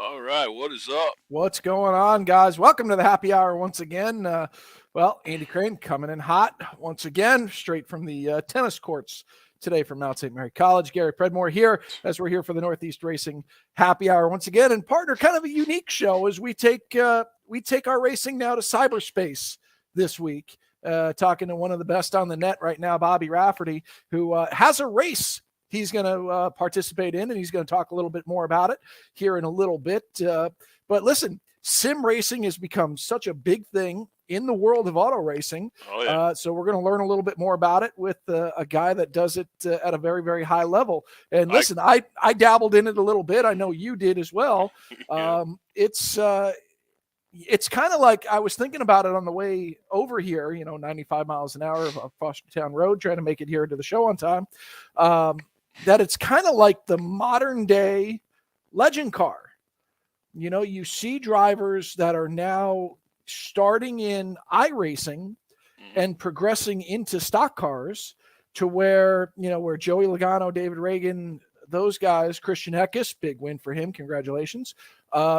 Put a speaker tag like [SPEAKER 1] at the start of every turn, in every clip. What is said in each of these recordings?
[SPEAKER 1] All right, what is up?
[SPEAKER 2] What's going on, guys? Welcome to the happy hour once again. Andy Crane coming in hot once again, straight from the tennis courts today from Mount St. Mary College. Gary Predmore here as we're here for the Northeast Racing happy hour once again, and partner, kind of a unique show as we take our racing now to cyberspace this week. Talking to one of the best on the net right now, Bobby Rafferty, who has a race he's going to participate in, and he's going to talk a little bit more about it here in a little bit. But listen, sim racing has become such a big thing in the world of auto racing.
[SPEAKER 1] Oh, yeah.
[SPEAKER 2] So we're going to learn a little bit more about it with a guy that does it at a very, very high level. And listen, I dabbled in it a little bit. I know you did as well.
[SPEAKER 1] Yeah.
[SPEAKER 2] It's kind of like, I was thinking about it on the way over here, 95 miles an hour of Fostertown Road, trying to make it here to the show on time. That it's kind of like the modern day legend car. You see drivers that are now starting in iRacing and progressing into stock cars to where Joey Logano, David Reagan, those guys, Christian Eckes, big win for him, congratulations,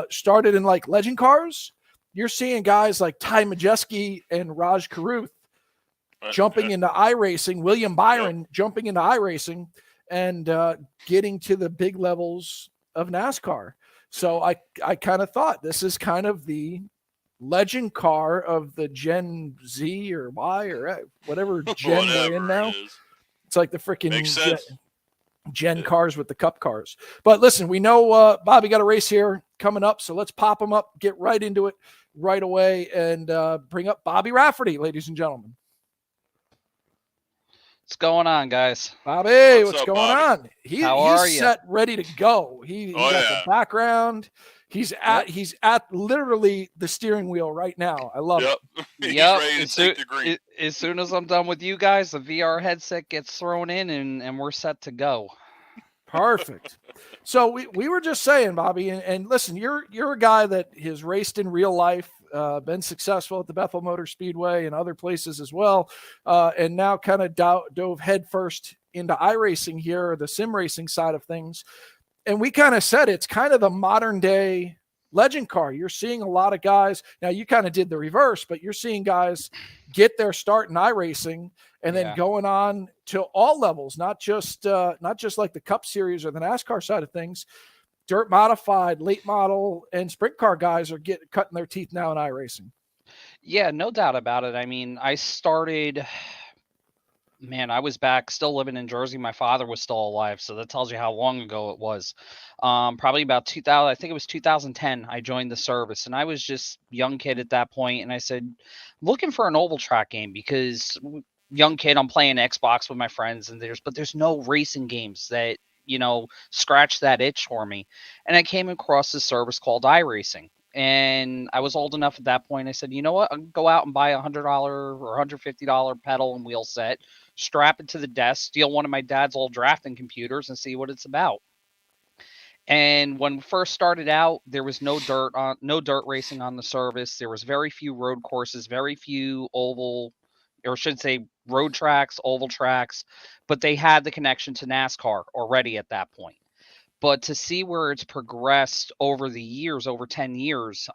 [SPEAKER 2] started in like legend cars. You're seeing guys like Ty Majeski and Raj Karuth jumping into iRacing, William Byron jumping into iRacing, and getting to the big levels of NASCAR. So I kind of thought this is kind of the legend car of the Gen Z or Y or whatever gen we're in now. It's like the freaking gen cars with the cup cars. But listen, we know Bobby got a race here coming up, so let's pop them up, get right into it right away, and bring up Bobby Rafferty, ladies and gentlemen.
[SPEAKER 3] What's going on, guys?
[SPEAKER 2] Bobby, what's going
[SPEAKER 1] Bobby?
[SPEAKER 2] on? He's set, ready to go. He's got the background. He's at literally the steering wheel right now. I love it.
[SPEAKER 3] Yep. As soon as I'm done with you guys, the VR headset gets thrown in and we're set to go.
[SPEAKER 2] Perfect. So we were just saying, Bobby, and listen, you're a guy that has raced in real life, been successful at the Bethel Motor Speedway and other places as well, and now kind of dove headfirst into iRacing here, or the sim racing side of things. And we kind of said it's kind of the modern day legend car. You're seeing a lot of guys. Now, you kind of did the reverse, but you're seeing guys get their start in iRacing and then going on to all levels, not just like the Cup Series or the NASCAR side of things. Dirt modified, late model, and sprint car guys are cutting their teeth now in iRacing.
[SPEAKER 3] Yeah, no doubt about it. I mean, I started... Man, I was back still living in Jersey. My father was still alive, so that tells you how long ago it was. Probably about 2000, I think it was 2010, I joined the service, and I was just a young kid at that point, and I said, looking for an oval track game, because young kid, I'm playing Xbox with my friends, and there's no racing games that, scratch that itch for me. And I came across this service called iRacing. And I was old enough at that point. I said, you know what? I'll go out and buy $100 or $150 pedal and wheel set, strap it to the desk, steal one of my dad's old drafting computers, and see what it's about. And when we first started out, there was no dirt racing on the service. There was very few road courses, very few oval, or should say road tracks, oval tracks, but they had the connection to NASCAR already at that point. But to see where it's progressed over the years, over 10 years,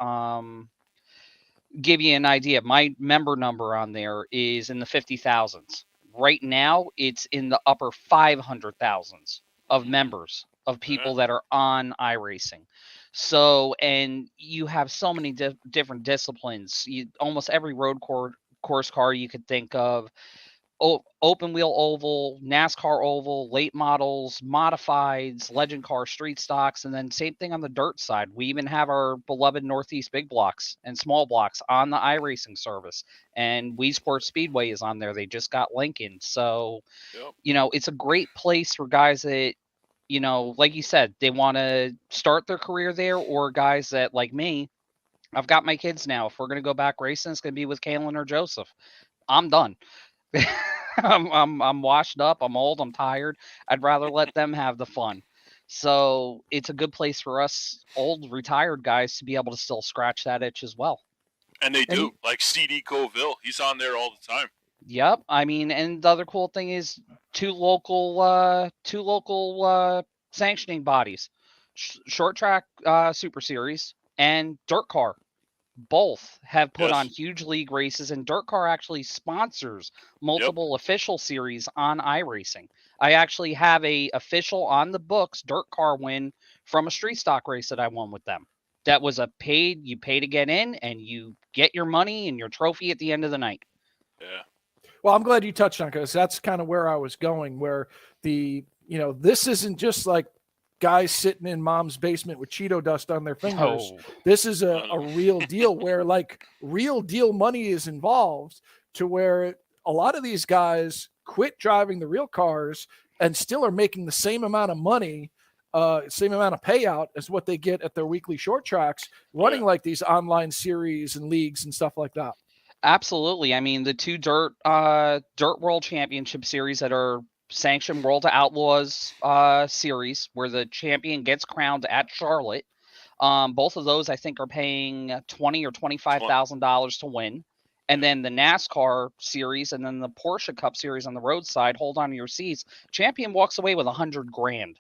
[SPEAKER 3] give you an idea. My member number on there is in the 50,000s. Right now, it's in the upper 500,000s of members, of people that are on iRacing. So, and you have so many different disciplines. Almost every road course car you could think of. Open wheel oval, NASCAR oval, late models, modifieds, legend car, street stocks, and then same thing on the dirt side. We even have our beloved Northeast big blocks and small blocks on the iRacing service, and Weesport Speedway is on there. They just got Lincoln. So, it's a great place for guys that, like you said, they want to start their career there, or guys that, like me, I've got my kids now. If we're going to go back racing, it's going to be with Kaylin or Joseph. I'm done. I'm washed up. I'm old. I'm tired. I'd rather let them have the fun. So it's a good place for us old retired guys to be able to still scratch that itch as well.
[SPEAKER 1] And they do, like CD Coville. He's on there all the time.
[SPEAKER 3] Yep. I mean, and the other cool thing is two local sanctioning bodies. short track Super Series and dirt car. Both have put on huge league races, and dirt car actually sponsors multiple official series on iRacing. I actually have a official on the books dirt car win from a street stock race that I won with them. That was you pay to get in, and you get your money and your trophy at the end of the night.
[SPEAKER 1] Yeah.
[SPEAKER 2] Well, I'm glad you touched on, because that's kind of where I was going, where this isn't just like guys sitting in mom's basement with Cheeto dust on their fingers.
[SPEAKER 3] Oh.
[SPEAKER 2] This is a real deal where like real deal money is involved, to where a lot of these guys quit driving the real cars and still are making the same amount of money, same amount of payout as what they get at their weekly short tracks, running like these online series and leagues and stuff like that.
[SPEAKER 3] Absolutely. I mean, the two dirt world championship series that are sanctioned World of Outlaws series, where the champion gets crowned at Charlotte. Both of those, I think, are paying $20,000 or $25,000 to win. And then the NASCAR series, and then the Porsche Cup series on the roadside. Hold on to your seats. Champion walks away with $100,000.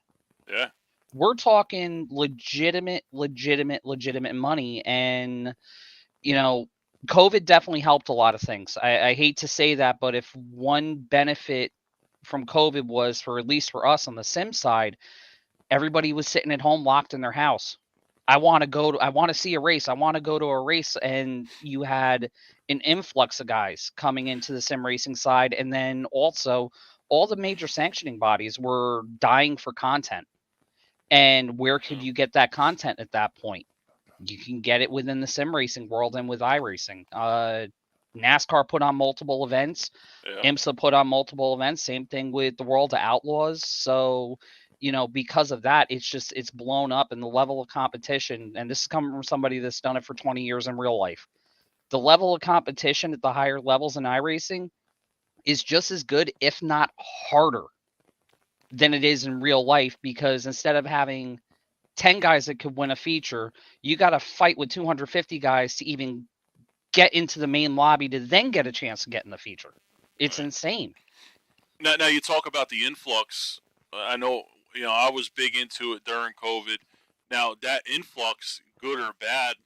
[SPEAKER 1] Yeah,
[SPEAKER 3] we're talking legitimate money, and COVID definitely helped a lot of things. I hate to say that, but if one benefit from COVID was, for at least for us on the sim side, everybody was sitting at home locked in their house. I want to see a race. I want to go to a race. And you had an influx of guys coming into the sim racing side. And then also all the major sanctioning bodies were dying for content. And where could you get that content at that point? You can get it within the sim racing world and with iRacing. NASCAR put on multiple events. IMSA put on multiple events. Same thing with the World of Outlaws. So, because of that, it's blown up, in the level of competition. And this is coming from somebody that's done it for 20 years in real life. The level of competition at the higher levels in iRacing is just as good, if not harder, than it is in real life, because instead of having 10 guys that could win a feature, you got to fight with 250 guys to even get into the main lobby to then get a chance to get in the feature. It's insane.
[SPEAKER 1] Now you talk about the influx. I know, I was big into it during COVID. Now that influx, good or bad,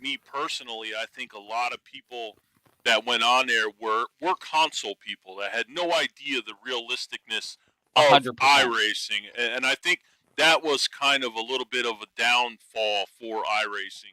[SPEAKER 1] me personally, I think a lot of people that went on there were console people that had no idea the realisticness of
[SPEAKER 3] 100%.
[SPEAKER 1] iRacing, and I think that was kind of a little bit of a downfall for iRacing.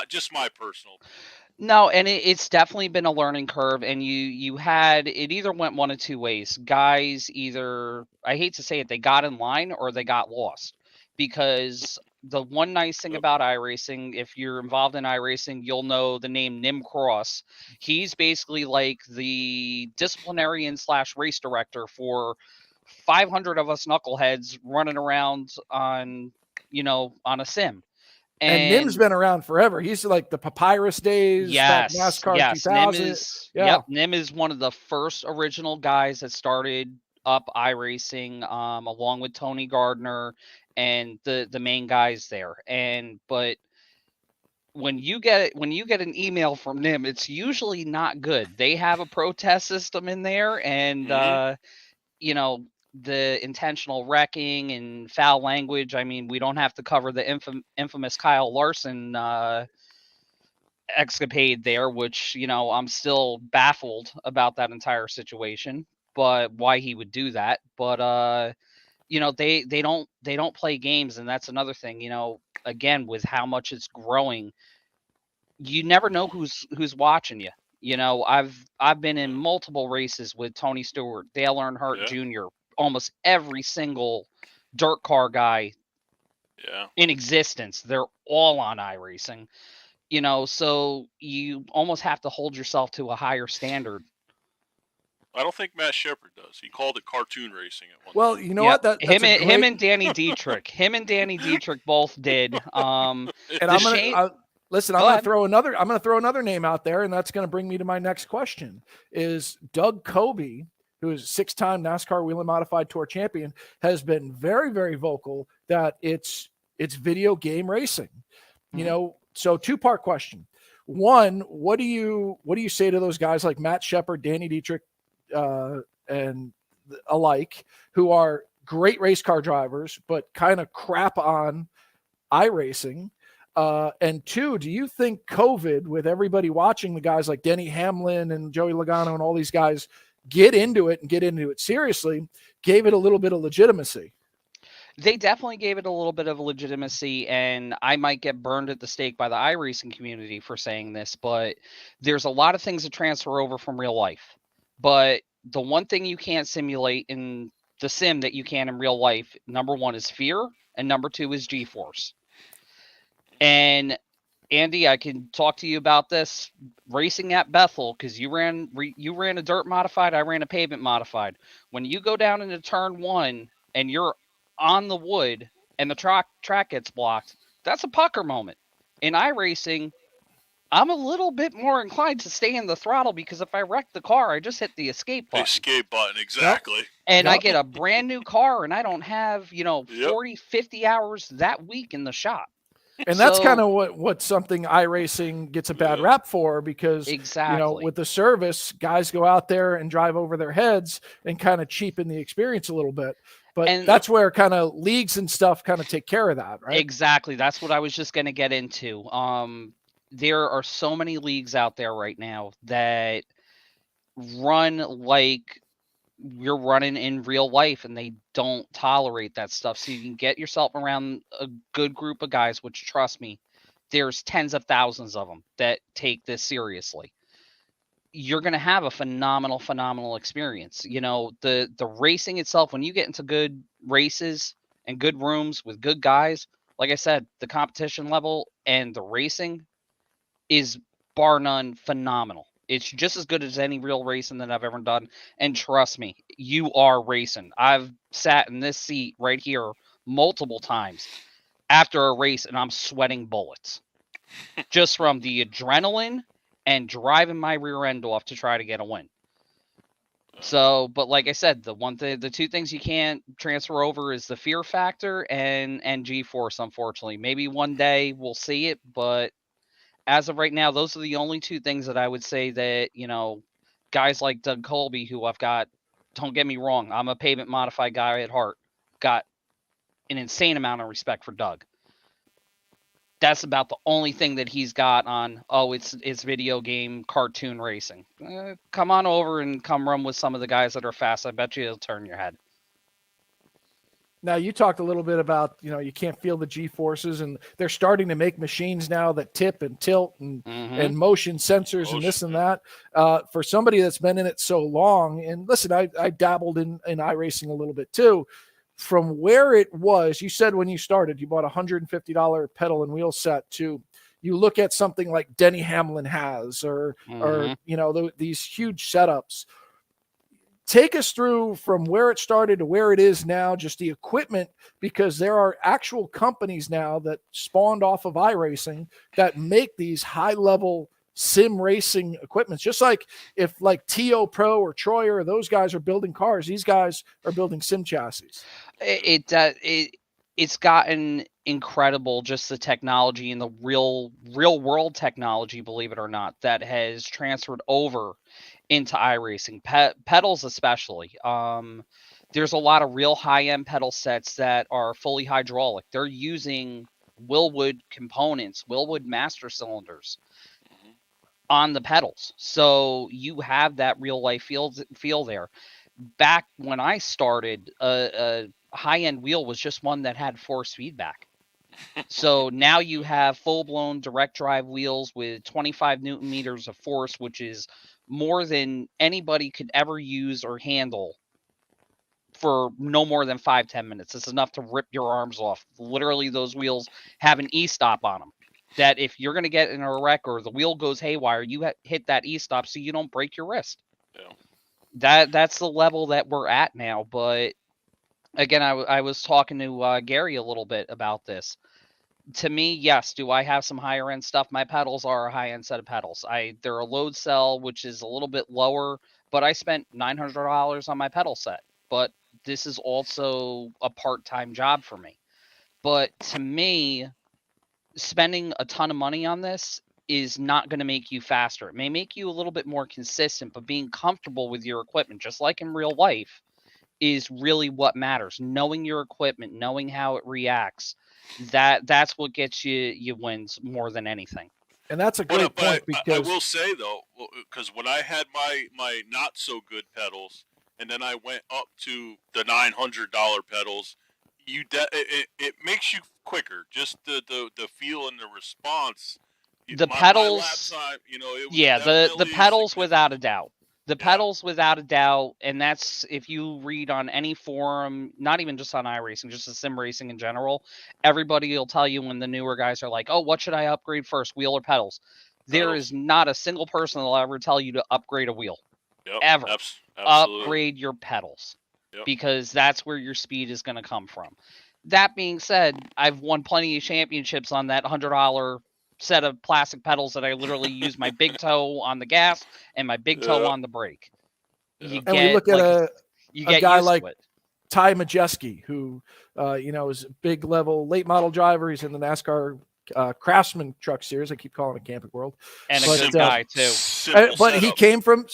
[SPEAKER 1] Just my personal opinion.
[SPEAKER 3] No, and it's definitely been a learning curve, and you had, it either went one of two ways. Guys either, I hate to say it, they got in line or they got lost. Because the one nice thing about iRacing, if you're involved in iRacing, you'll know the name Nim Cross. He's basically like the disciplinarian / race director for 500 of us knuckleheads running around on a sim.
[SPEAKER 2] And Nim's been around forever. He's like the Papyrus days.
[SPEAKER 3] Yes,
[SPEAKER 2] NASCAR 2000.
[SPEAKER 3] Nim is one of the first original guys that started up iRacing, along with Tony Gardner and the main guys there. But when you get an email from Nim, it's usually not good. They have a protest system in there, and the intentional wrecking and foul language. I mean, we don't have to cover the infamous Kyle Larson escapade there, which, I'm still baffled about that entire situation, but why he would do that. But they don't play games, and that's another thing. Again, with how much it's growing, you never know who's watching you. I've been in multiple races with Tony Stewart, Dale Earnhardt Jr., almost every single dirt car guy in existence. They're all on iRacing, so you almost have to hold yourself to a higher standard.
[SPEAKER 1] I don't think Matt Shepard does. He called it cartoon racing at one
[SPEAKER 2] Well,
[SPEAKER 1] time.
[SPEAKER 2] you know what?
[SPEAKER 3] Him and Danny Dietrich. Him and Danny Dietrich both did.
[SPEAKER 2] And I'm gonna throw another name out there, and that's gonna bring me to my next question. Is Doug Coby, who is 6-time NASCAR Wheel and Modified Tour champion, has been very, very vocal that it's video game racing. So 2-part question. One, what do you say to those guys like Matt Shepard, Danny Dietrich, and alike, who are great race car drivers, but kind of crap on iRacing? And two, do you think COVID, with everybody watching the guys like Denny Hamlin and Joey Logano and all these guys get into it and get into it seriously, gave it a little bit of legitimacy?
[SPEAKER 3] They definitely gave it a little bit of legitimacy, and I might get burned at the stake by the iRacing community for saying this, but there's a lot of things that transfer over from real life. But the one thing you can't simulate in the sim that you can in real life, number one is fear, and number two is G-force. And Andy, I can talk to you about this racing at Bethel, because you ran a dirt modified, I ran a pavement modified. When you go down into turn one and you're on the wood and the track gets blocked, that's a pucker moment. In iRacing, I'm a little bit more inclined to stay in the throttle, because if I wreck the car, I just hit the escape button.
[SPEAKER 1] Escape button, exactly.
[SPEAKER 2] Yep.
[SPEAKER 3] And I get a brand new car, and I don't have,
[SPEAKER 1] Yep.
[SPEAKER 3] 40, 50 hours that week in the shop.
[SPEAKER 2] And that's kind of what something iRacing gets a bad rap for, because
[SPEAKER 3] Exactly.
[SPEAKER 2] with the service, guys go out there and drive over their heads and kind of cheapen the experience a little bit. But that's where kind of leagues and stuff kind of take care of that, right?
[SPEAKER 3] Exactly. That's what I was just going to get into. There are so many leagues out there right now that run like you're running in real life, and they don't tolerate that stuff. So you can get yourself around a good group of guys, which, trust me, there's tens of thousands of them that take this seriously. You're going to have a phenomenal experience. The racing itself, when you get into good races and good rooms with good guys, like I said, the competition level and the racing is bar none phenomenal. It's just as good as any real racing that I've ever done. And trust me, you are racing. I've sat in this seat right here multiple times after a race, and I'm sweating bullets just from the adrenaline and driving my rear end off to try to get a win. So, but like I said, the two things you can't transfer over is the fear factor and G-force, unfortunately. Maybe one day we'll see it, but as of right now, those are the only two things that I would say that, guys like Doug Colby, who I've got, don't get me wrong, I'm a pavement modified guy at heart, got an insane amount of respect for Doug. That's about the only thing that he's got on, it's video game cartoon racing. Come on over and come run with some of the guys that are fast. I bet you it'll turn your head.
[SPEAKER 2] Now, you talked a little bit about, you can't feel the G-forces, and they're starting to make machines now that tip and tilt and motion sensors and this and that. For somebody that's been in it so long, and listen, I dabbled in iRacing a little bit too. From where it was, you said when you started, you bought a $150 pedal and wheel set to, you look at something like Denny Hamlin has, or these huge setups. Take us through from where it started to where it is now, just the equipment, because there are actual companies now that spawned off of iRacing that make these high-level sim racing equipments. Just like if like TO Pro or Troyer or those guys are building cars, these guys are building sim chassis.
[SPEAKER 3] It's gotten incredible, just the technology and the real world technology, believe it or not, that has transferred over into iRacing, pedals especially. There's a lot of real high-end pedal sets that are fully hydraulic. They're using Willwood components, Willwood master cylinders on the pedals, so you have that real life feel there. Back when I started, a high-end wheel was just one that had force feedback. So now you have full-blown direct drive wheels with 25 newton meters of force, which is more than anybody could ever use or handle for no more than 5-10 minutes. It's enough to rip your arms off. Literally, those wheels have an e-stop on them, that if you're going to get in a wreck or the wheel goes haywire, you hit that e-stop so you don't break your wrist. Yeah. That's the level that we're at now. But again, I was talking to Gary a little bit about this. To me, yes, do I have some higher end stuff? My pedals are a high end set of pedals. They're a load cell, which is a little bit lower, but I spent $900 on my pedal set. But this is also a part-time job for me. But to me, spending a ton of money on this is not going to make you faster. It may make you a little bit more consistent, but being comfortable with your equipment, just like in real life, is really what matters. Knowing your equipment, knowing how it reacts, that's what gets you wins more than anything.
[SPEAKER 2] And that's a great point
[SPEAKER 1] I
[SPEAKER 2] because
[SPEAKER 1] will say though, because when I had my not so good pedals, and then I went up to the $900 pedals, it makes you quicker. Just the feel and the response.
[SPEAKER 3] The
[SPEAKER 1] My lap
[SPEAKER 3] pedals,
[SPEAKER 1] time, it was
[SPEAKER 3] yeah, the
[SPEAKER 1] definitely
[SPEAKER 3] pedals without a
[SPEAKER 1] significant.
[SPEAKER 3] doubt. The
[SPEAKER 1] Yeah,
[SPEAKER 3] pedals without a doubt, and that's if you read on any forum, not even just on iRacing, just the sim racing in general, everybody will tell you when the newer guys are like, "Oh, what should I upgrade first, wheel or pedals?" There is
[SPEAKER 1] pedals.
[SPEAKER 3] not a single person that'll ever tell you to upgrade a wheel.
[SPEAKER 1] Yep,
[SPEAKER 3] Ever.
[SPEAKER 1] absolutely.
[SPEAKER 3] Upgrade your pedals
[SPEAKER 1] Yep.
[SPEAKER 3] because that's where your speed is going to come from. That being said, I've won plenty of championships on that $100 set of plastic pedals that I literally use my big toe on the gas and my big toe
[SPEAKER 1] Yeah.
[SPEAKER 3] on the brake. You
[SPEAKER 2] and we
[SPEAKER 3] get
[SPEAKER 2] look at
[SPEAKER 3] you
[SPEAKER 2] a
[SPEAKER 3] get
[SPEAKER 2] guy
[SPEAKER 3] used
[SPEAKER 2] like
[SPEAKER 3] to it.
[SPEAKER 2] Ty Majeski, who is a big level late model driver. He's in the NASCAR Craftsman Truck Series. I keep calling it Camping World,
[SPEAKER 3] And a
[SPEAKER 2] but,
[SPEAKER 3] good guy too.
[SPEAKER 2] but he
[SPEAKER 1] setup.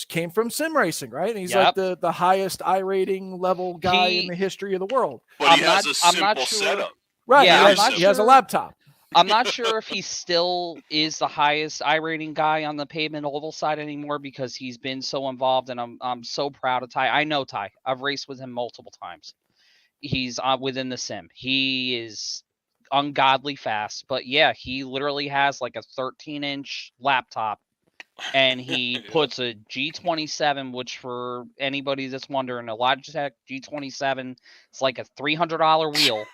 [SPEAKER 2] came from sim racing, right? And he's
[SPEAKER 3] Yep.
[SPEAKER 2] like the highest iRating level guy in the history of the world.
[SPEAKER 1] But he has a simple
[SPEAKER 3] sure.
[SPEAKER 1] setup.
[SPEAKER 2] Right?
[SPEAKER 3] Yeah,
[SPEAKER 2] He has a laptop.
[SPEAKER 3] I'm not sure if he still is the highest iRating guy on the pavement oval side anymore because he's been so involved, and I'm so proud of Ty. I know Ty. I've raced with him multiple times. He's within the sim. He is ungodly fast, but yeah, he literally has like a 13-inch laptop, and he puts a G27, which for anybody that's wondering, a Logitech G27, it's like a $300 wheel.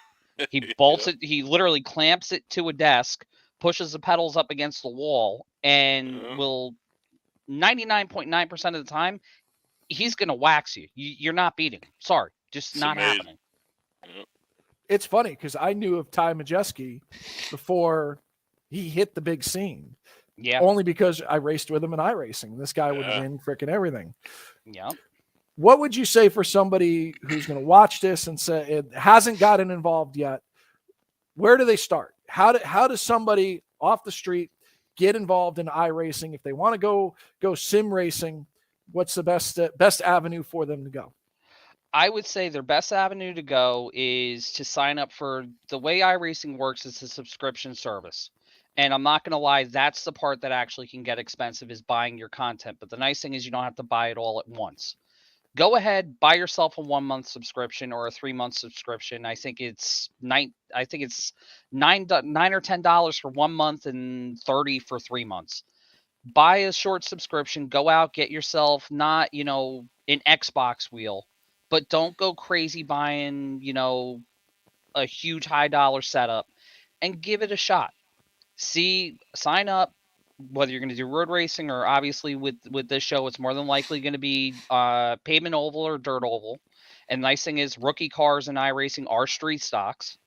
[SPEAKER 3] He bolts it. He literally clamps it to a desk, pushes the pedals up against the wall, and will 99.9% of the time, he's gonna wax you. You're not beating him. Sorry, just
[SPEAKER 1] It's
[SPEAKER 3] not
[SPEAKER 1] amazing.
[SPEAKER 3] happening.
[SPEAKER 2] It's funny because I knew of Ty Majeski before he hit the big scene.
[SPEAKER 3] Yeah.
[SPEAKER 2] Only because I raced with him in iRacing. This guy would win freaking everything.
[SPEAKER 3] Yeah.
[SPEAKER 2] What would you say for somebody who's going to watch this and say it hasn't gotten involved yet? Where do they start? How does somebody off the street get involved in iRacing if they want to go sim racing? What's the best avenue for them to go?
[SPEAKER 3] I would say their best avenue to go is to sign up for the way iRacing works. It's a subscription service. And I'm not going to lie, that's the part that actually can get expensive is buying your content. But the nice thing is you don't have to buy it all at once. Go ahead, buy yourself a 1-month subscription or a 3-month subscription. I think it's nine or $10 for 1 month and 30 for 3 months. Buy a short subscription, go out, get yourself not, an Xbox wheel, but don't go crazy buying, a huge high dollar setup, and give it a shot. Sign up, whether you're going to do road racing or obviously with this show, it's more than likely going to be pavement oval or dirt oval. And the nice thing is rookie cars in iRacing are street stocks.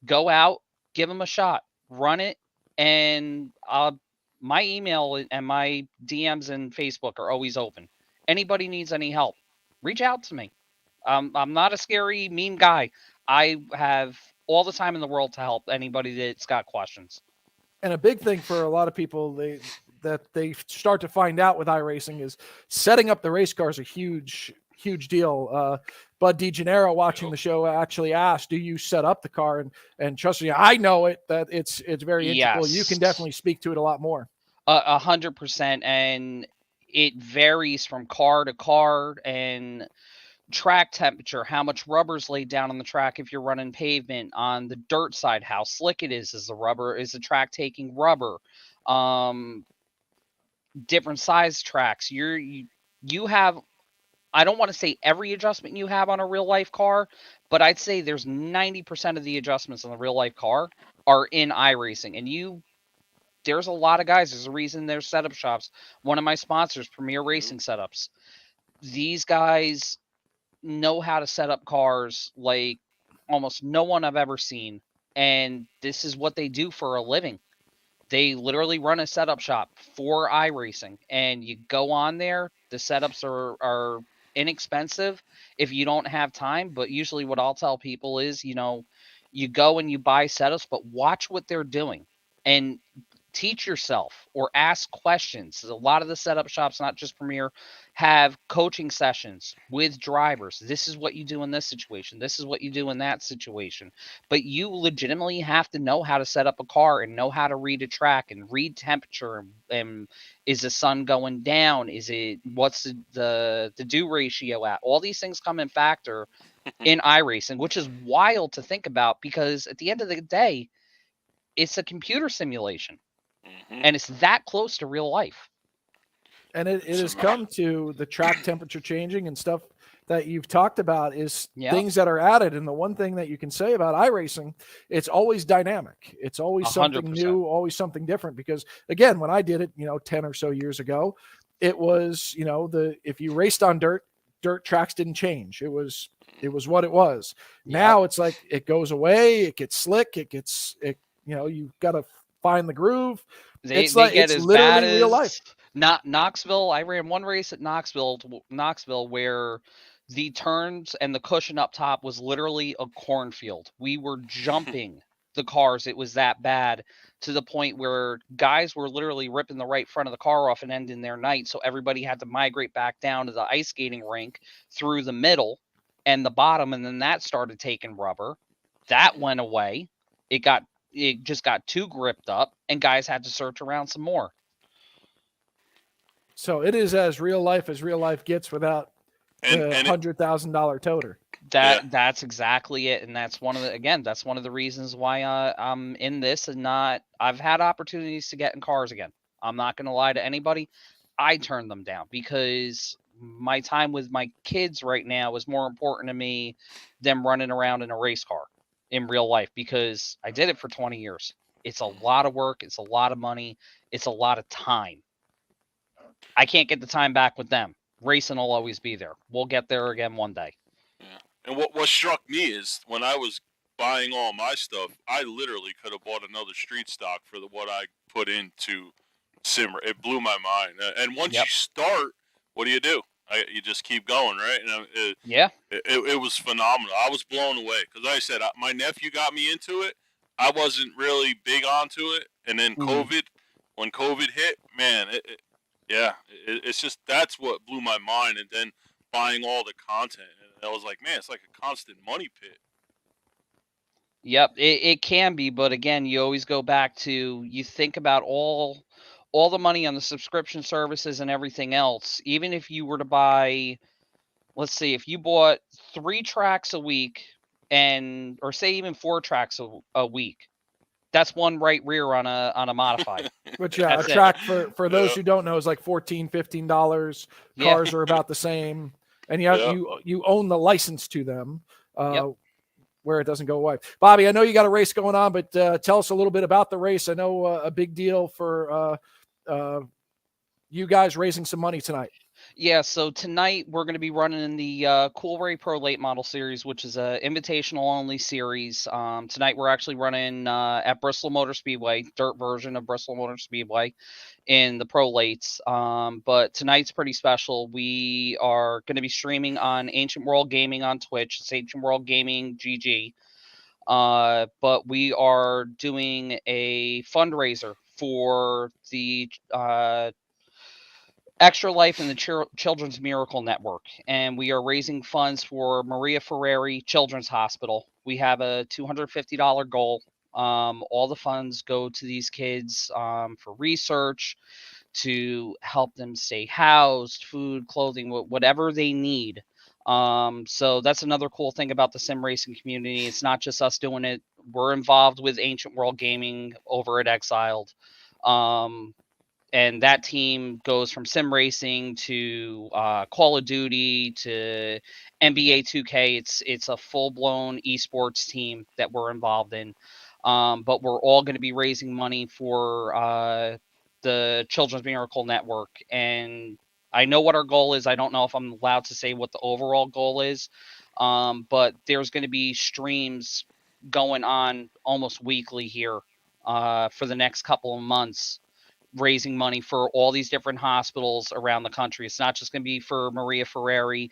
[SPEAKER 3] Go out, give them a shot, run it, and my email and my DMs and Facebook are always open. Anybody needs any help, reach out to me. I'm not a scary, mean guy. I have all the time in the world to help anybody that's got questions.
[SPEAKER 2] And a big thing for a lot of people that they start to find out with iRacing is setting up the race car is a huge deal. Bud DeGennaro watching the show actually asked, "Do you set up the car?" And trust me, I know it that it's very integral.
[SPEAKER 3] Yes.
[SPEAKER 2] You can definitely speak to it a lot more.
[SPEAKER 3] 100%, and it varies from car to car and track temperature, how much rubber's laid down on the track if you're running pavement. On the dirt side, how slick it is the track taking rubber. Different size tracks. You have, I don't want to say every adjustment you have on a real life car, but I'd say there's 90% of the adjustments on the real life car are in iRacing. And there's a lot of guys. There's a reason there's setup shops. One of my sponsors, Premier Racing Setups. These guys know how to set up cars like almost no one I've ever seen. And this is what they do for a living. They literally run a setup shop for iRacing, and you go on there. The setups are inexpensive if you don't have time. But usually what I'll tell people is, you go and you buy setups, but watch what they're doing. And teach yourself or ask questions. A lot of the setup shops, not just Premier, have coaching sessions with drivers. This is what you do in this situation. This is what you do in that situation. But you legitimately have to know how to set up a car and know how to read a track and read temperature. And is the sun going down? Is it, what's the dew ratio at? All these things come in factor in iRacing, which is wild to think about, because at the end of the day, it's a computer simulation. And it's that close to real life.
[SPEAKER 2] And it has come to the track temperature changing and stuff that you've talked about is things that are added. And the one thing that you can say about iRacing, it's always dynamic. It's always 100%. Something new, always something different. Because again, when I did it, 10 or so years ago, it was, if you raced on dirt tracks didn't change. It was what it was. Yep. Now it's like it goes away, it gets slick, you've got to find the groove. It's literally real life.
[SPEAKER 3] Not Knoxville. I ran one race at Knoxville where the turns and the cushion up top was literally a cornfield. We were jumping the cars. It was that bad, to the point where guys were literally ripping the right front of the car off and ending their night. So everybody had to migrate back down to the ice skating rink through the middle and the bottom. And then that started taking rubber. That went away. It just got too gripped up, and guys had to search around some more.
[SPEAKER 2] So it is as real life gets without a $100,000 toter.
[SPEAKER 3] That's exactly it. And that's one of the reasons why I'm in this, and I've had opportunities to get in cars again. I'm not going to lie to anybody. I turned them down because my time with my kids right now is more important to me than running around in a race car in real life, because I did it for 20 years. It's a lot of work. It's a lot of money. It's a lot of time. I can't get the time back with them. Racing will always be there. We'll get there again one day.
[SPEAKER 1] Yeah. And what struck me is when I was buying all my stuff, I literally could have bought another street stock for what I put into Simmer. It blew my mind. And once you start, what do? You just keep going, right? And it was phenomenal. I was blown away because, like I said, my nephew got me into it. I wasn't really big onto it, and then when COVID hit, man, it's just, that's what blew my mind. And then buying all the content, and I was like, man, it's like a constant money pit.
[SPEAKER 3] Yep, it can be, but again, you always go back to, you think about all the money on the subscription services and everything else. Even if you were to buy, let's see, if you bought 3 tracks a week, or say even 4 tracks a week, that's one right rear on a modified.
[SPEAKER 2] Which a track for those who don't know is like $14, $15. Cars are about the same, and you own the license to them. Where it doesn't go away. Bobby, I know you got a race going on, but tell us a little bit about the race. I know a big deal for you guys raising some money tonight.
[SPEAKER 3] Yeah, so tonight we're going to be running in the Cool Ray Pro Late Model Series, which is a invitational only series. Tonight we're actually running at Bristol Motor Speedway, dirt version of Bristol Motor Speedway in the Pro Lates. But tonight's pretty special. We are going to be streaming on Ancient World Gaming on Twitch. It's Ancient World Gaming GG. But we are doing a fundraiser for the Extra Life and the Children's Miracle Network, and we are raising funds for Maria Ferrari Children's Hospital. We have a $250 goal. All the funds go to these kids for research, to help them stay housed, food, clothing, whatever they need. So that's another cool thing about the sim racing community. It's not just us doing it. We're involved with Ancient World Gaming over at Exiled. And that team goes from sim racing to Call of Duty to NBA 2K. It's a full-blown esports team that we're involved in. But we're all going to be raising money for the Children's Miracle Network. And I know what our goal is. I don't know if I'm allowed to say what the overall goal is. But there's going to be streams going on almost weekly here for the next couple of months, raising money for all these different hospitals around the country. It's not just going to be for Maria Ferrari.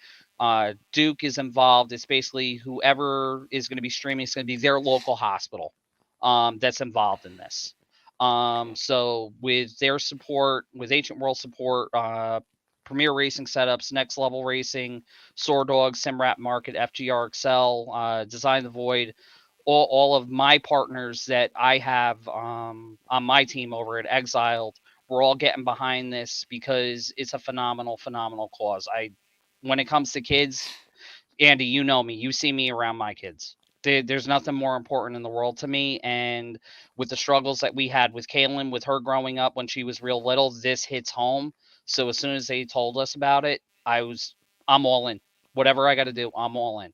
[SPEAKER 3] Duke is involved. It's basically whoever is going to be streaming, it's going to be their local hospital that's involved in this. So with their support, with Ancient World support, Premier Racing Setups, Next Level Racing, Sword Dog, Simrap Market, FGR Excel, Design the Void, all of my partners that I have on my team over at Exiled, we're all getting behind this because it's a phenomenal cause. When it comes to kids, Andy, you know me. You see me around my kids. There's nothing more important in the world to me. And with the struggles that we had with Kaylin, with her growing up when she was real little, this hits home. So as soon as they told us about it, I'm all in. Whatever I got to do, I'm all in.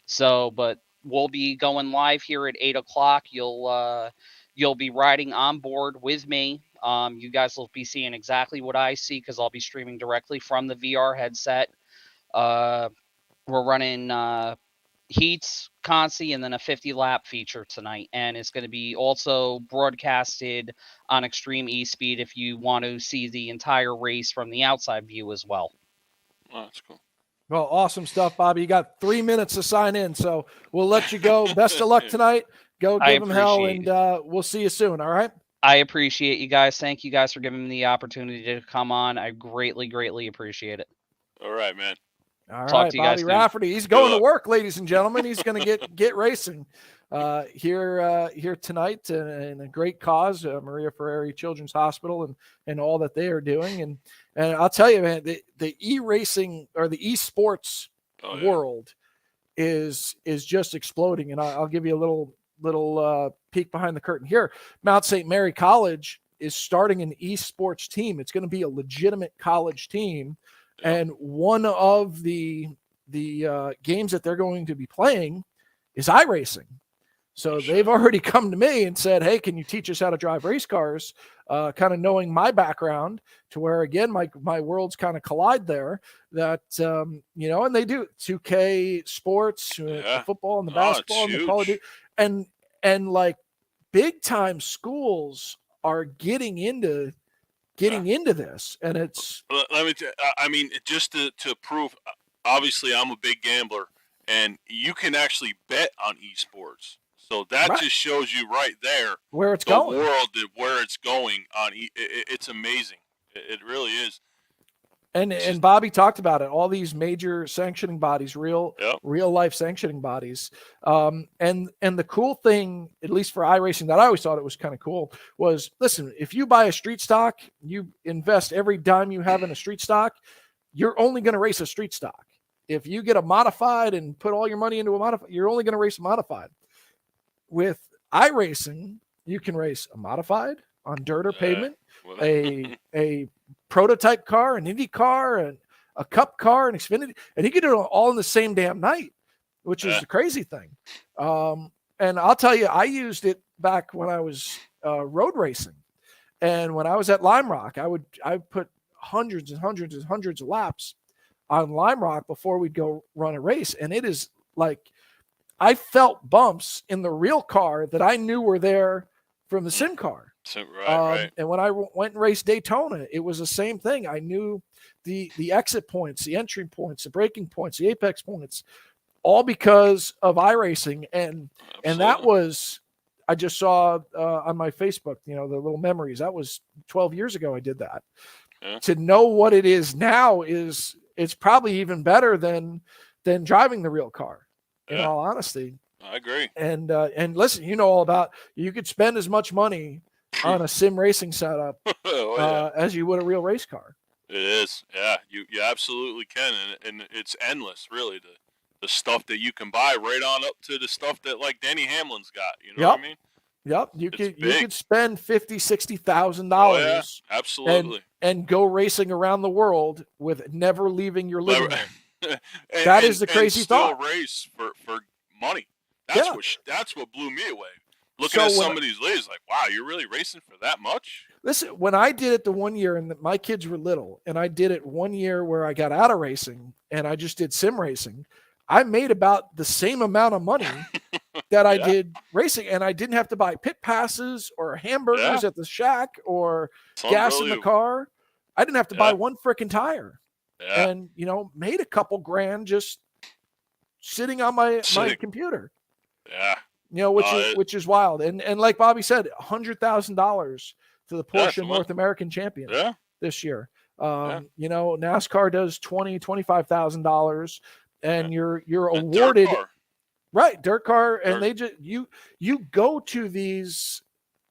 [SPEAKER 3] So, but we'll be going live here at 8:00. You'll be riding on board with me. You guys will be seeing exactly what I see because I'll be streaming directly from the VR headset. We're running heats, consi, and then a 50-lap feature tonight. And it's going to be also broadcasted on Extreme eSpeed if you want to see the entire race from the outside view as well.
[SPEAKER 1] Oh, that's cool.
[SPEAKER 2] Well, awesome stuff, Bobby. You got 3 minutes to sign in, so we'll let you go. Best of luck tonight. Go give them hell, and we'll see you soon, all right?
[SPEAKER 3] I appreciate you guys. Thank you guys for giving me the opportunity to come on. I greatly appreciate it.
[SPEAKER 1] All right, man.
[SPEAKER 2] All right, Bobby Rafferty. He's going to work, ladies and gentlemen. He's going to get racing here tonight in a great cause, Maria Ferrari Children's Hospital, and all that they are doing. And I'll tell you, man, the e-racing or the esports world is just exploding. And I'll give you a little peek behind the curtain here. Mount St. Mary College is starting an esports team. It's going to be a legitimate college team. And one of the games that they're going to be playing is iRacing. So they've already come to me and said, hey, can you teach us how to drive race cars? Kind of knowing my background to where, again, my worlds kind of collide there that, and they do 2K sports, the football and the basketball and the Call of Duty. And like big time schools are getting into this, and it's.
[SPEAKER 1] Let me. I mean, just to prove. Obviously, I'm a big gambler, and you can actually bet on esports. So that just shows you right there
[SPEAKER 2] where it's going.
[SPEAKER 1] The world, where it's going on. It's amazing. It really is.
[SPEAKER 2] And Bobby talked about it. All these major sanctioning bodies, real life sanctioning bodies. And the cool thing, at least for iRacing, that I always thought it was kind of cool, was listen, if you buy a street stock, you invest every dime you have in a street stock, you're only going to race a street stock. If you get a modified and put all your money into a modified, you're only going to race a modified. With iRacing, you can race a modified on dirt or pavement, a prototype car, an Indy car, and a Cup car, an Xfinity, and he could do it all in the same damn night, which is the crazy thing. And I'll tell you, I used it back when I was road racing, and when I was at Lime Rock, I put hundreds and hundreds and hundreds of laps on Lime Rock before we'd go run a race, and it is like I felt bumps in the real car that I knew were there from the sim car.
[SPEAKER 1] Right.
[SPEAKER 2] And when I went and raced Daytona, it was the same thing. I knew the exit points, the entry points, the braking points, the apex points, all because of iRacing. And that was, I just saw on my Facebook, the little memories. That was 12 years ago I did that. Yeah. To know what it is now it's probably even better than driving the real car, in all honesty.
[SPEAKER 1] I agree.
[SPEAKER 2] And listen, all about, you could spend as much money on a sim racing setup as you would a real race car.
[SPEAKER 1] It is. Yeah, you absolutely can. And it's endless, really. The stuff that you can buy right on up to the stuff that like Denny Hamlin's got. You know what I mean?
[SPEAKER 2] Yep. You could spend $50,000-$60,000.
[SPEAKER 1] Absolutely.
[SPEAKER 2] And go racing around the world with never leaving your living room. That is the crazy thought.
[SPEAKER 1] Race for money. That's what blew me away. Looking at some of these ladies, like, wow, you're really racing for that much?
[SPEAKER 2] Listen, when I did it the one year, and my kids were little, and I did it one year where I got out of racing, and I just did sim racing, I made about the same amount of money that I did racing, and I didn't have to buy pit passes or hamburgers at the shack or gas in the car. I didn't have to buy one freaking tire. Yeah. And, made a couple grand just sitting on my computer.
[SPEAKER 1] Yeah.
[SPEAKER 2] You know, which is wild. And like Bobby said, $100,000 to the Porsche North American champion this year. You know, NASCAR does $25,000, and you're awarded dirt car, and they just you go to these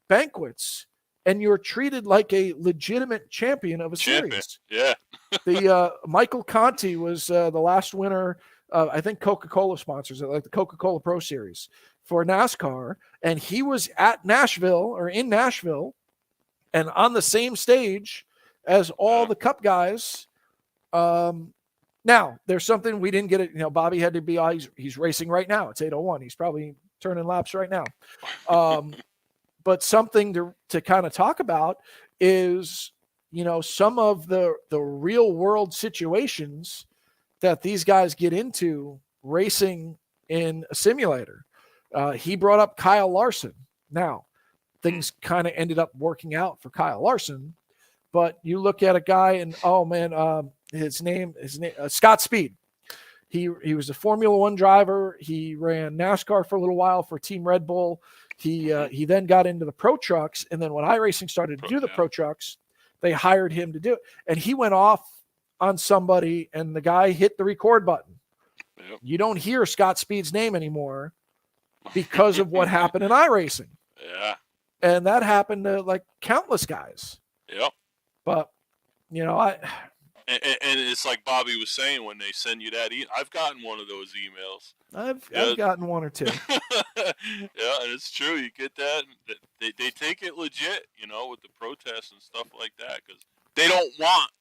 [SPEAKER 2] banquets and you're treated like a legitimate champion of a series.
[SPEAKER 1] Yeah.
[SPEAKER 2] The Michael Conti was the last winner. I think Coca-Cola sponsors it, like the Coca-Cola Pro Series for NASCAR, and he was at Nashville in Nashville, and on the same stage as all the Cup guys. Now there's something we didn't get it. You know, Bobby had to be. He's racing right now. It's 8:01. He's probably turning laps right now. But something to kind of talk about is, you know, some of the real world situations that these guys get into racing in a simulator. He brought up Kyle Larson. Now, things kind of ended up working out for Kyle Larson, but you look at a guy and, his name Scott Speed. He was a Formula One driver. He ran NASCAR for a little while for Team Red Bull. He then got into the pro trucks, and then when iRacing started to do the pro trucks, they hired him to do it. And he went off on somebody, and the guy hit the record button. Yep. You don't hear Scott Speed's name anymore because of what happened in iRacing.
[SPEAKER 1] Yeah.
[SPEAKER 2] And that happened to like countless guys.
[SPEAKER 1] Yep.
[SPEAKER 2] But, you know,
[SPEAKER 1] And it's like Bobby was saying, when they send you that, I've gotten one of those emails.
[SPEAKER 2] I've gotten one or two.
[SPEAKER 1] Yeah, and it's true. You get that. They take it legit, you know, with the protests and stuff like that, because they don't want,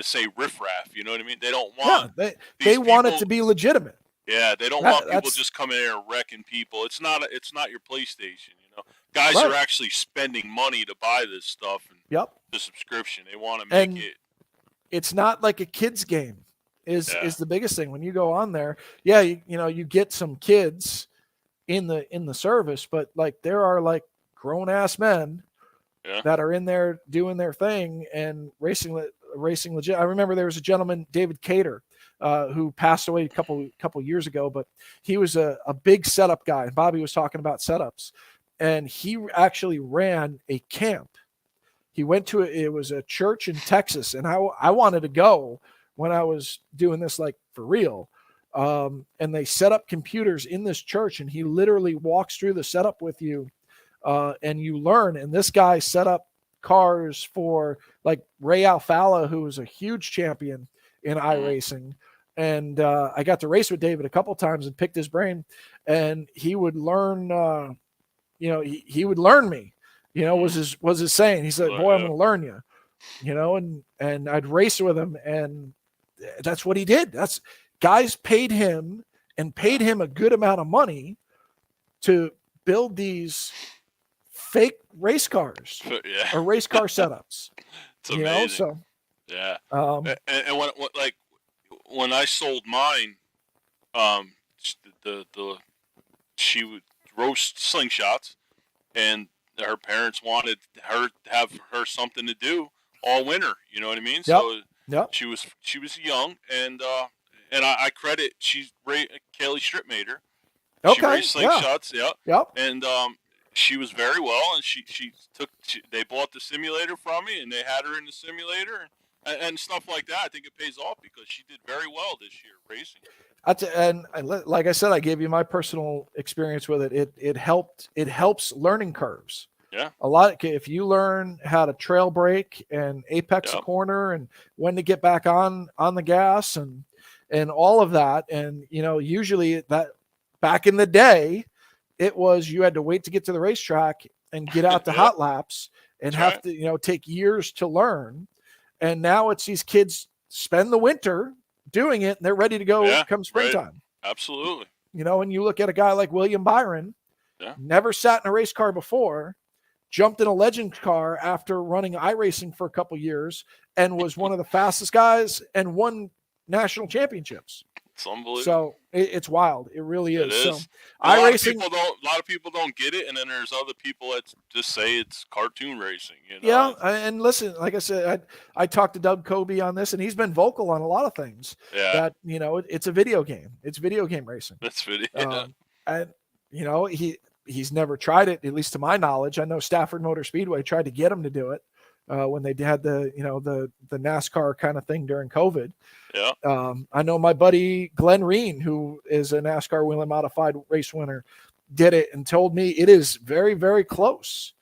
[SPEAKER 1] say, riffraff. You know what I mean? They don't want.
[SPEAKER 2] Yeah, they want it to be legitimate.
[SPEAKER 1] Yeah, they don't want people just coming in there and wrecking people. It's not your PlayStation. You know, guys are actually spending money to buy this stuff and the subscription. They want to make it.
[SPEAKER 2] It's not like a kid's game is the biggest thing. When you go on there, you get some kids in the service, but like there are like grown ass men that are in there doing their thing and racing legit. I remember there was a gentleman, David Cater, who passed away a couple years ago, but he was a big setup guy. And Bobby was talking about setups, and he actually ran a camp. He went to it was a church in Texas, and I wanted to go when I was doing this like for real. And they set up computers in this church, and he literally walks through the setup with you, and you learn. And this guy set up cars for like Ray Alfala, who was a huge champion in iRacing. And I got to race with David a couple times and picked his brain, and he would learn. He would learn me. You know, was his saying. He said, "Boy, I'm going to learn you." You know, and I'd race with him, and that's what he did. That's guys paid him a good amount of money to build these fake race cars or race car setups.
[SPEAKER 1] It's amazing. And when I sold mine, she would roast slingshots, and her parents wanted her to have her something to do all winter. You know what I mean? So she was young, and I credit Kaylee Stripp made her. She raced slingshots. And she was very well, and they bought the simulator from me, and they had her in the simulator and stuff like that. I think it pays off because she did very well this year racing.
[SPEAKER 2] And like I said, I gave you my personal experience with it. It helps learning curves.
[SPEAKER 1] Yeah.
[SPEAKER 2] A lot. If you learn how to trail brake and apex a corner and when to get back on the gas and all of that. And, you know, usually that back in the day, it was, you had to wait to get to the racetrack and get out to hot laps and have to, you know, take years to learn. And now it's these kids spend the winter doing it and they're ready to go come springtime.
[SPEAKER 1] Right. Absolutely.
[SPEAKER 2] You know, and you look at a guy like William Byron, never sat in a race car before, jumped in a legend car after running iRacing for a couple years and was one of the fastest guys and won national championships.
[SPEAKER 1] It's unbelievable.
[SPEAKER 2] So it's wild. It really is. So
[SPEAKER 1] iRacing, a lot of people don't get it, and then there's other people that just say it's cartoon racing. You know?
[SPEAKER 2] Yeah, and listen, like I said, I talked to Doug Kobe on this, and he's been vocal on a lot of things.
[SPEAKER 1] Yeah.
[SPEAKER 2] That, you know, it's a video game. It's video game racing.
[SPEAKER 1] That's video.
[SPEAKER 2] And you know, he's never tried it, at least to my knowledge. I know Stafford Motor Speedway tried to get him to do it when they had the NASCAR kind of thing during COVID.
[SPEAKER 1] Yeah.
[SPEAKER 2] I know my buddy Glenn Reen, who is a NASCAR wheel and modified race winner, did it and told me it is very, very close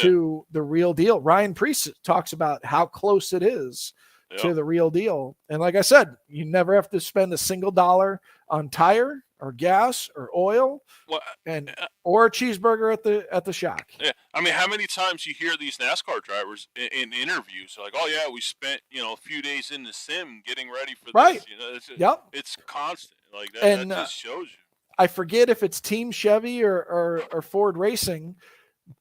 [SPEAKER 2] to the real deal. Ryan Priest talks about how close it is to the real deal. And like I said, you never have to spend a single dollar on tire or gas or oil or a cheeseburger at the shack.
[SPEAKER 1] Yeah. I mean, how many times you hear these NASCAR drivers in interviews like, oh yeah, we spent, a few days in the sim getting ready for this. It's constant like that. And that just shows you.
[SPEAKER 2] I forget if it's Team Chevy or Ford Racing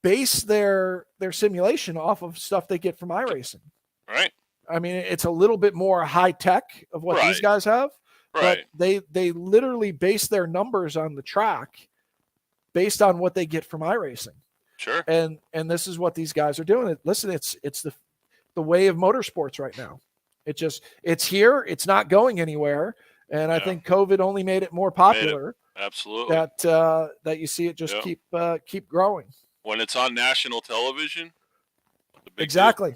[SPEAKER 2] base their simulation off of stuff they get from iRacing.
[SPEAKER 1] Right.
[SPEAKER 2] I mean, it's a little bit more high tech of what these guys have, but they literally base their numbers on the track based on what they get from iRacing.
[SPEAKER 1] Sure.
[SPEAKER 2] And this is what these guys are doing. Listen, it's the way of motorsports right now. It's here. It's not going anywhere. And I think COVID only made it more popular.
[SPEAKER 1] Absolutely.
[SPEAKER 2] That you see it just keep growing.
[SPEAKER 1] When it's on national television.
[SPEAKER 2] Exactly.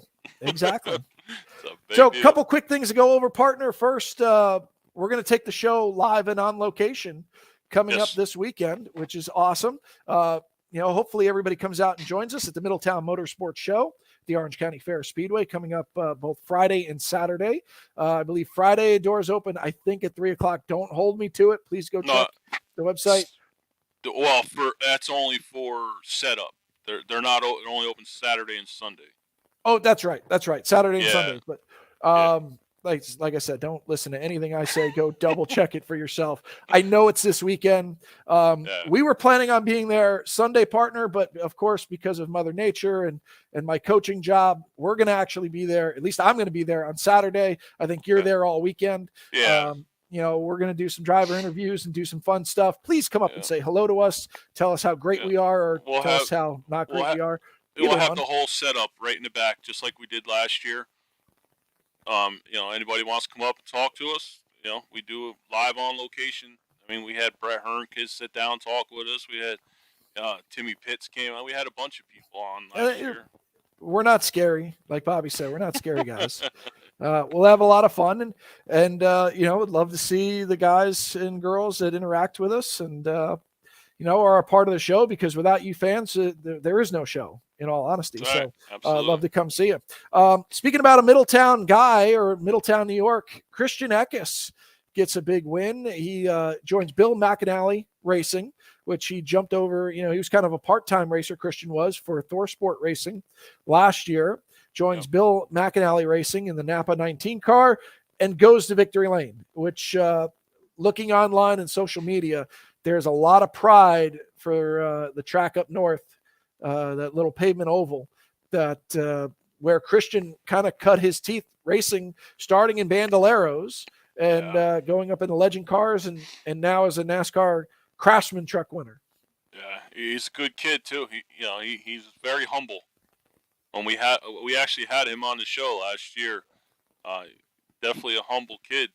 [SPEAKER 2] So a couple quick things to go over, partner. First, we're going to take the show live and on location coming up this weekend, which is awesome. Hopefully everybody comes out and joins us at the Middletown Motorsports Show, the Orange County Fair Speedway, coming up both Friday and Saturday. I believe Friday doors open, I think, at 3:00. Don't hold me to it. Please go check the website.
[SPEAKER 1] Well, that's only for setup. They're not only open Saturday and Sunday.
[SPEAKER 2] Oh, that's right. Saturday and Sunday. But like I said, don't listen to anything I say. Go double check it for yourself. I know it's this weekend. We were planning on being there Sunday, partner, but of course, because of Mother Nature and my coaching job, we're going to actually be there. At least I'm going to be there on Saturday. I think you're there all weekend.
[SPEAKER 1] Yeah.
[SPEAKER 2] We're going to do some driver interviews and do some fun stuff. Please come up and say hello to us. Tell us how great we are, or tell us how not great we are.
[SPEAKER 1] We'll have the whole setup right in the back, just like we did last year. Anybody wants to come up and talk to us, we do live on location. I mean, we had Brett Hernkiss sit down and talk with us. We had Timmy Pitts came on. We had a bunch of people on last year.
[SPEAKER 2] We're not scary, like Bobby said. We're not scary guys. We'll have a lot of fun, and would love to see the guys and girls that interact with us and are a part of the show, because without you fans, there is no show, in all honesty.
[SPEAKER 1] Right.
[SPEAKER 2] So love to come see you. Speaking about a Middletown guy, or Middletown, New York, Christian Eckes gets a big win. He joins Bill McAnally Racing, which he jumped over. He was kind of a part-time racer, Christian was, for Thor Sport Racing last year. Joins Bill McAnally Racing in the Napa 19 car and goes to Victory Lane, which looking online and social media, there's a lot of pride for the track up north, that little pavement oval that where Christian kind of cut his teeth racing, starting in Bandoleros and going up in the legend cars and now as a NASCAR Craftsman truck winner.
[SPEAKER 1] Yeah, he's a good kid too. He's very humble. When we actually had him on the show last year, definitely a humble kid.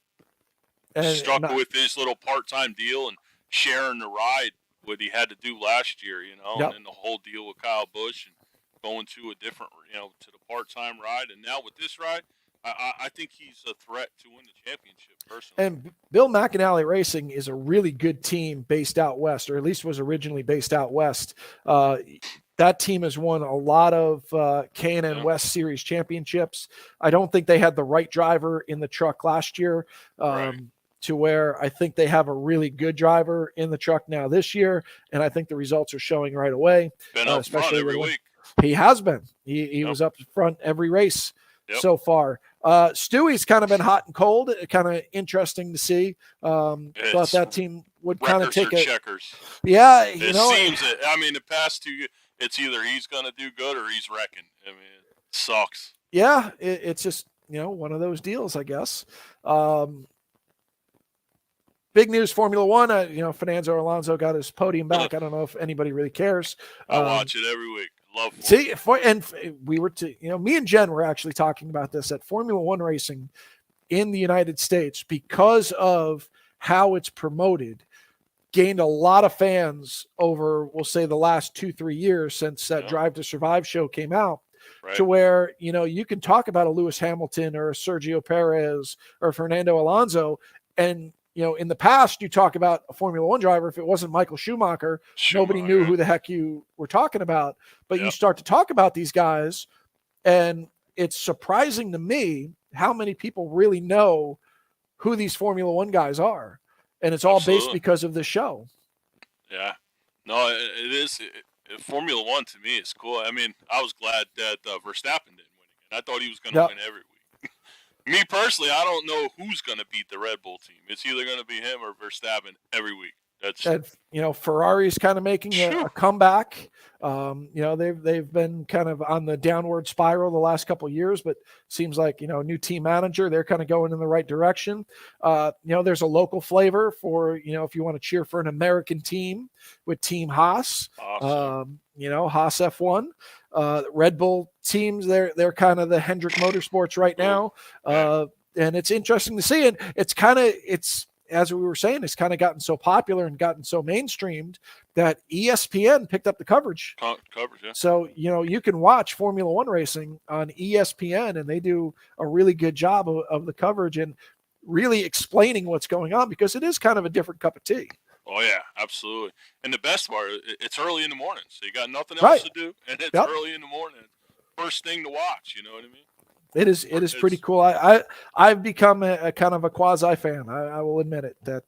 [SPEAKER 1] Stuck with his little part-time deal and sharing the ride what he had to do last year, and then the whole deal with Kyle Busch and going to a different, to the part-time ride. And now with this ride, I think he's a threat to win the championship personally. And
[SPEAKER 2] Bill McAnally Racing is a really good team based out west, or at least was originally based out west. That team has won a lot of K&N West Series championships. I don't think they had the right driver in the truck last year. To where I think they have a really good driver in the truck now this year, and I think the results are showing right away.
[SPEAKER 1] Been up front every week.
[SPEAKER 2] He has been. He was up front every race so far. Stewie's kind of been hot and cold. Kind of interesting to see. Thought that team would kind of take it.
[SPEAKER 1] Checkers.
[SPEAKER 2] Yeah,
[SPEAKER 1] it seems. I mean, the past 2 years, it's either he's going to do good or he's wrecking. I mean, it sucks.
[SPEAKER 2] Yeah, it's just one of those deals, I guess. Big news, Formula One. Fernando Alonso got his podium back. I don't know if anybody really cares.
[SPEAKER 1] I watch it every week. Love it.
[SPEAKER 2] See, we were me and Jen were actually talking about this at Formula One racing in the United States, because of how it's promoted. gained a lot of fans over, we'll say, the last 2-3 years since that Drive to Survive show came out.
[SPEAKER 1] Right.
[SPEAKER 2] To where, you can talk about a Lewis Hamilton or a Sergio Perez or Fernando Alonso. And, in the past, you talk about a Formula One driver. If it wasn't Michael Schumacher, nobody knew who the heck you were talking about. But you start to talk about these guys, and it's surprising to me how many people really know who these Formula One guys are. And it's all based because of the show.
[SPEAKER 1] Yeah. No, it is. Formula One to me is cool. I mean, I was glad that Verstappen didn't win again. I thought he was going to win every week. Me personally, I don't know who's going to beat the Red Bull team. It's either going to be him or Verstappen every week.
[SPEAKER 2] Ferrari's kind of making a comeback. They've been kind of on the downward spiral the last couple of years, but seems like, a new team manager, they're kind of going in the right direction. There's a local flavor for, if you want to cheer for an American team with Team Haas,
[SPEAKER 1] awesome.
[SPEAKER 2] Haas F1, Red Bull teams, they're kind of the Hendrick Motorsports right now. And it's interesting to see. And it's as we were saying, it's kind of gotten so popular and gotten so mainstreamed that ESPN picked up the coverage. So, you can watch Formula One racing on ESPN, and they do a really good job of the coverage and really explaining what's going on, because it is kind of a different cup of tea.
[SPEAKER 1] Oh, yeah, absolutely. And the best part, it's early in the morning, so you got nothing else to do, and it's early in the morning. First thing to watch, you know what I mean?
[SPEAKER 2] It is pretty cool. I've become a kind of a quasi fan. I will admit it that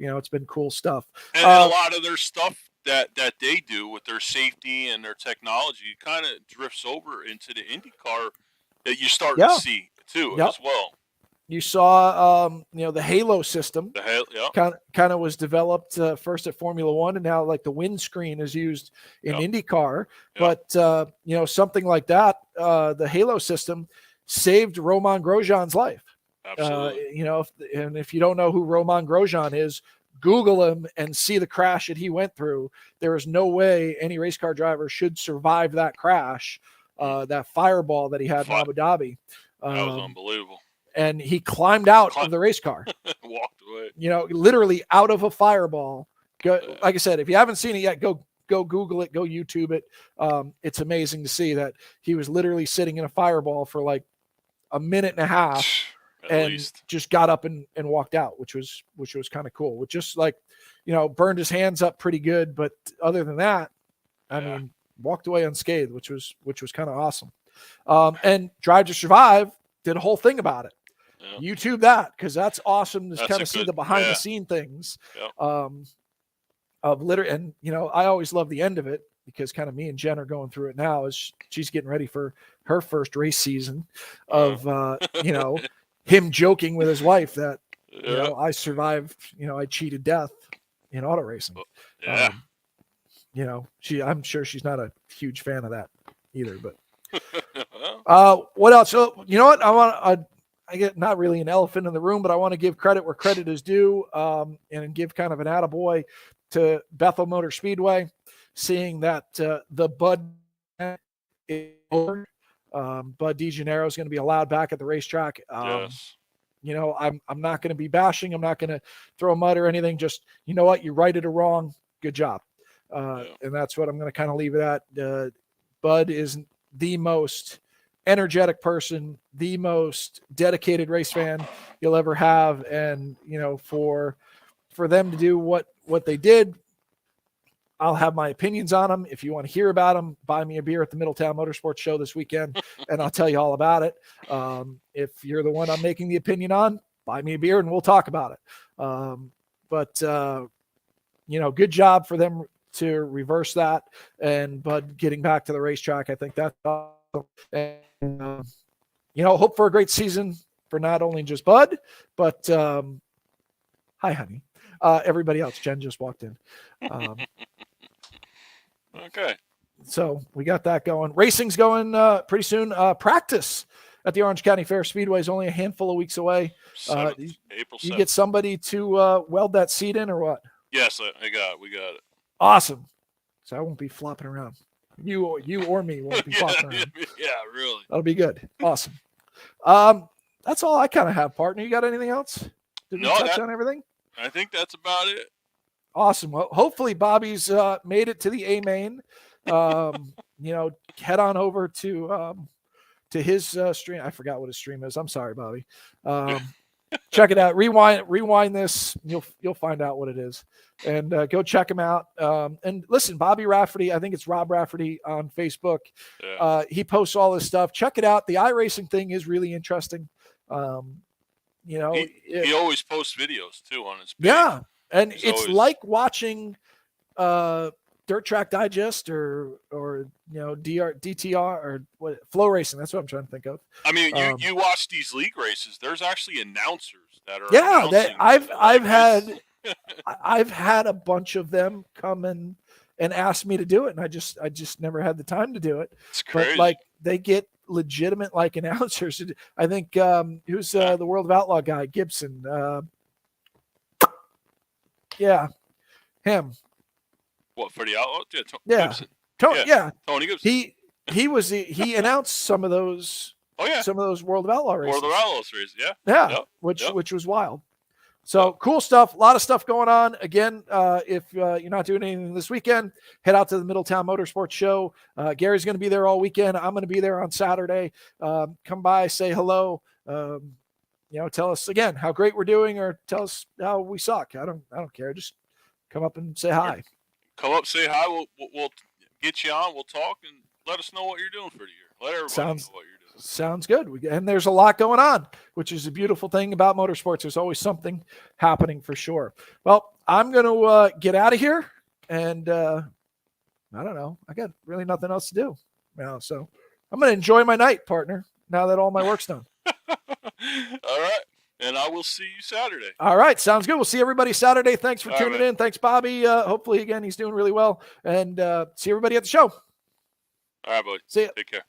[SPEAKER 2] it's been cool stuff.
[SPEAKER 1] And a lot of their stuff that they do with their safety and their technology kind of drifts over into the IndyCar that you start to see too as well.
[SPEAKER 2] You saw the Halo system. Kind of was developed first at Formula One, and now like the windscreen is used in IndyCar. But something like that, the Halo system saved Romain Grosjean's life.
[SPEAKER 1] Absolutely.
[SPEAKER 2] If you don't know who Romain Grosjean is, Google him and see the crash that he went through. There is no way any race car driver should survive that crash, that fireball that he had in Abu Dhabi.
[SPEAKER 1] That was unbelievable.
[SPEAKER 2] And he climbed out of the race car.
[SPEAKER 1] Walked away.
[SPEAKER 2] Literally out of a fireball. Like I said, if you haven't seen it yet, go Google it, go YouTube it. It's amazing to see that he was literally sitting in a fireball for like a minute and a half and just got up and walked out, which was kind of cool. With just like, burned his hands up pretty good. But other than that, I mean, walked away unscathed, which was kind of awesome. And Drive to Survive did a whole thing about it. YouTube that, because that's awesome to kind of see the behind the scene things of litter. And I always love the end of it, because kind of me and Jen are going through it now as she's getting ready for her first race season of him joking with his wife that I survived, I cheated death in auto racing. I'm sure she's not a huge fan of that either, but what else? So, you know what? I get not really an elephant in the room, but I want to give credit where credit is due, and give kind of an attaboy to Bethel Motor Speedway, seeing that the Bud is over. Bud DeGennaro is going to be allowed back at the racetrack. I'm not going to be bashing. I'm not going to throw mud or anything. Just, you know what? You righted a wrong. Good job. And that's what I'm going to kind of leave it at. Bud is the most energetic person, the most dedicated race fan you'll ever have. And, for them to do what they did, I'll have my opinions on them. If you want to hear about them, buy me a beer at the Middletown Motorsports Show this weekend, and I'll tell you all about it. If you're the one I'm making the opinion on, buy me a beer and we'll talk about it. Good job for them to reverse that, and Bud getting back to the racetrack. I think that's awesome. And, hope for a great season for not only just Bud, but hi, honey. Everybody else. Jen just walked in.
[SPEAKER 1] Okay.
[SPEAKER 2] So we got that going. Racing's going pretty soon. Practice at the Orange County Fair Speedway is only a handful of weeks away.
[SPEAKER 1] April 7th.
[SPEAKER 2] You get somebody to weld that seat in or what?
[SPEAKER 1] Yes, we got it.
[SPEAKER 2] Awesome. So I won't be flopping around. You or me won't be flopping around.
[SPEAKER 1] Yeah, really.
[SPEAKER 2] That'll be good. Awesome. That's all I kind of have, partner. You got anything else? Did we touch on everything?
[SPEAKER 1] I think that's about it.
[SPEAKER 2] Awesome. Well, hopefully Bobby's made it to the A main. Head on over to his stream. I forgot what his stream is. I'm sorry, Bobby. Check it out. Rewind this. You'll find out what it is, and go check him out. And listen, Bobby Rafferty. I think it's Rob Rafferty on Facebook.
[SPEAKER 1] Yeah.
[SPEAKER 2] He posts all this stuff. Check it out. The iRacing thing is really interesting. He
[SPEAKER 1] always posts videos too on his page.
[SPEAKER 2] Yeah, and
[SPEAKER 1] He's
[SPEAKER 2] it's
[SPEAKER 1] always...
[SPEAKER 2] like watching Dirt Track Digest or DTR or what Flow Racing. That's what I'm trying to think of.
[SPEAKER 1] I mean, you watch these league races. There's actually announcers that are
[SPEAKER 2] I've had a bunch of them come and ask me to do it, and I just never had the time to do it.
[SPEAKER 1] It's crazy.
[SPEAKER 2] But like they get legitimate like announcers. I think who's the World of Outlaw guy, Gibson. Yeah, him.
[SPEAKER 1] What, for the Outlaw?
[SPEAKER 2] Yeah,
[SPEAKER 1] Gibson.
[SPEAKER 2] Tony
[SPEAKER 1] Gibson.
[SPEAKER 2] He announced some of those.
[SPEAKER 1] Oh yeah,
[SPEAKER 2] some of those World of Outlaw races.
[SPEAKER 1] World of Outlaws races, yeah.
[SPEAKER 2] Yeah, which was wild. So cool stuff. A lot of stuff going on. Again, if you're not doing anything this weekend, head out to the Middletown Motorsports Show. Gary's going to be there all weekend. I'm going to be there on Saturday. Come by, say hello. Tell us again how great we're doing, or tell us how we suck. I don't care. Just come up and say hi.
[SPEAKER 1] Come up, say hi. We'll get you on. We'll talk and let us know what you're doing for the year. Let everybody know what you're doing.
[SPEAKER 2] Sounds good. And there's a lot going on, which is a beautiful thing about motorsports. There's always something happening for sure. Well, I'm going to get out of here, and I don't know. I got really nothing else to do now, so I'm going to enjoy my night, partner, now that all my work's done.
[SPEAKER 1] All right. And I will see you Saturday.
[SPEAKER 2] All right. Sounds good. We'll see everybody Saturday. Thanks for tuning in. Thanks, Bobby. Hopefully, again, he's doing really well. And see everybody at the show.
[SPEAKER 1] All right, buddy.
[SPEAKER 2] See ya.
[SPEAKER 1] Take care.